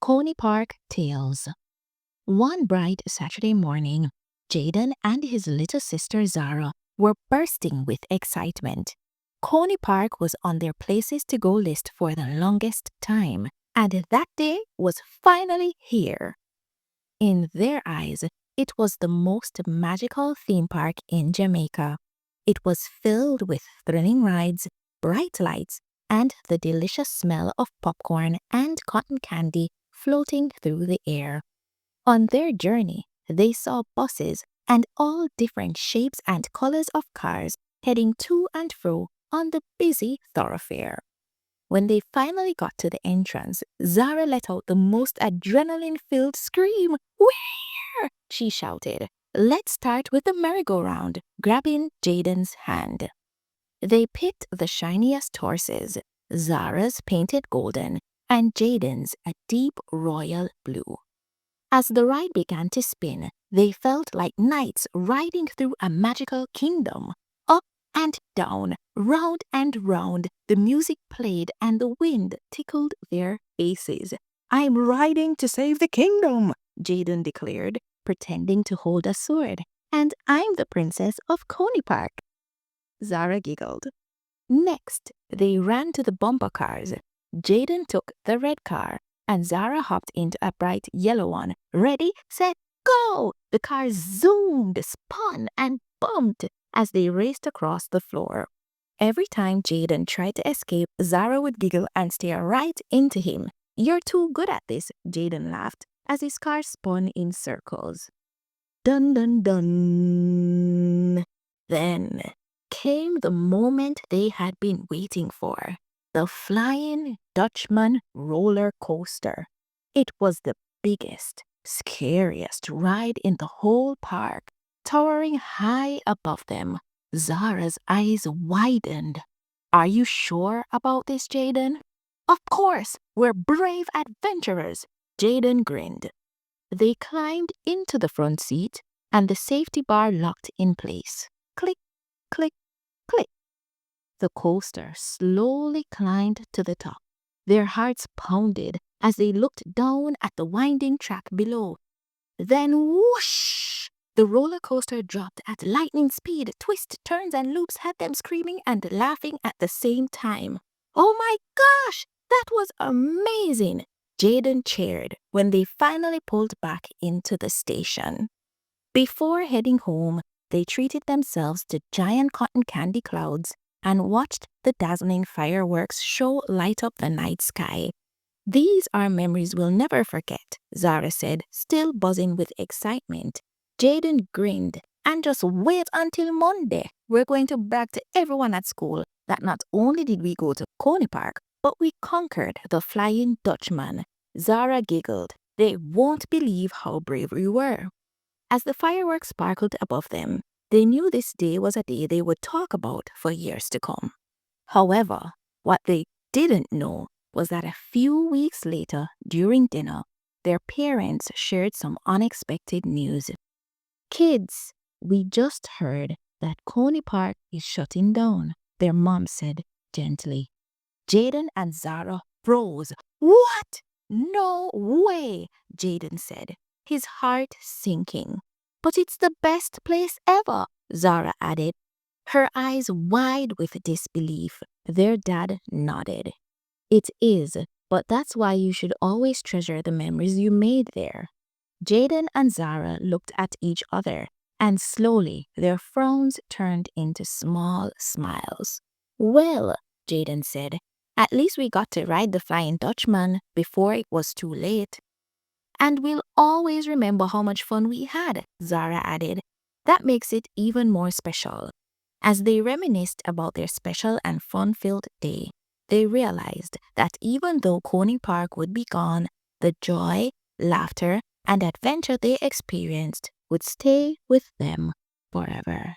Coney Park Tales. One bright Saturday morning, Jaden and his little sister Zara were bursting with excitement. Coney Park was on their places to go list for the longest time, and that day was finally here. In their eyes, it was the most magical theme park in Jamaica. It was filled with thrilling rides, bright lights, and the delicious smell of popcorn and cotton candy floating through the air. On their journey, they saw buses and all different shapes and colors of cars heading to and fro on the busy thoroughfare. When they finally got to the entrance, Zara let out the most adrenaline-filled scream. "Where?" she shouted. "Let's start with the merry-go-round," grabbing Jaden's hand. They picked the shiniest horses, Zara's painted golden and Jaden's a deep royal blue. As the ride began to spin, they felt like knights riding through a magical kingdom. Up and down, round and round, the music played and the wind tickled their faces. "I'm riding to save the kingdom," Jaden declared, pretending to hold a sword. "And I'm the princess of Coney Park." Zara giggled. Next, they ran to the bumper cars. Jaden took the red car, and Zara hopped into a bright yellow one. Ready, set, go! The cars zoomed, spun, and bumped as they raced across the floor. Every time Jaden tried to escape, Zara would giggle and stare right into him. "You're too good at this," Jaden laughed as his car spun in circles. Dun dun dun. Then came the moment they had been waiting for. The Flying Dutchman roller coaster. It was the biggest, scariest ride in the whole park. Towering high above them, Zara's eyes widened. "Are you sure about this, Jaden?" "Of course, we're brave adventurers," Jaden grinned. They climbed into the front seat, and the safety bar locked in place. Click, click, click. The coaster slowly climbed to the top. Their hearts pounded as they looked down at the winding track below. Then whoosh! The roller coaster dropped at lightning speed. Twists, turns, and loops had them screaming and laughing at the same time. "Oh my gosh! That was amazing!" Jaden cheered when they finally pulled back into the station. Before heading home, they treated themselves to giant cotton candy clouds and watched the dazzling fireworks show light up the night sky. "These are memories we'll never forget," Zara said, still buzzing with excitement. Jaden grinned. "And just wait until Monday. We're going to brag to everyone at school that not only did we go to Coney Park, but we conquered the Flying Dutchman." Zara giggled. They won't believe how brave we were. As the fireworks sparkled above them, they knew this day was a day they would talk about for years to come. However, what they didn't know was that a few weeks later, during dinner, their parents shared some unexpected news. "Kids, we just heard that Coney Park is shutting down," their mom said gently. Jaden and Zara froze. "What? No way," Jaden said, his heart sinking. "But it's the best place ever," Zara added, her eyes wide with disbelief. Their dad nodded. "It is, but that's why you should always treasure the memories you made there." Jaden and Zara looked at each other, and slowly their frowns turned into small smiles. "Well," Jaden said, "at least we got to ride the Flying Dutchman before it was too late." "And we'll always remember how much fun we had," Zara added. "That makes it even more special." As they reminisced about their special and fun-filled day, they realized that even though Coney Park would be gone, the joy, laughter, and adventure they experienced would stay with them forever.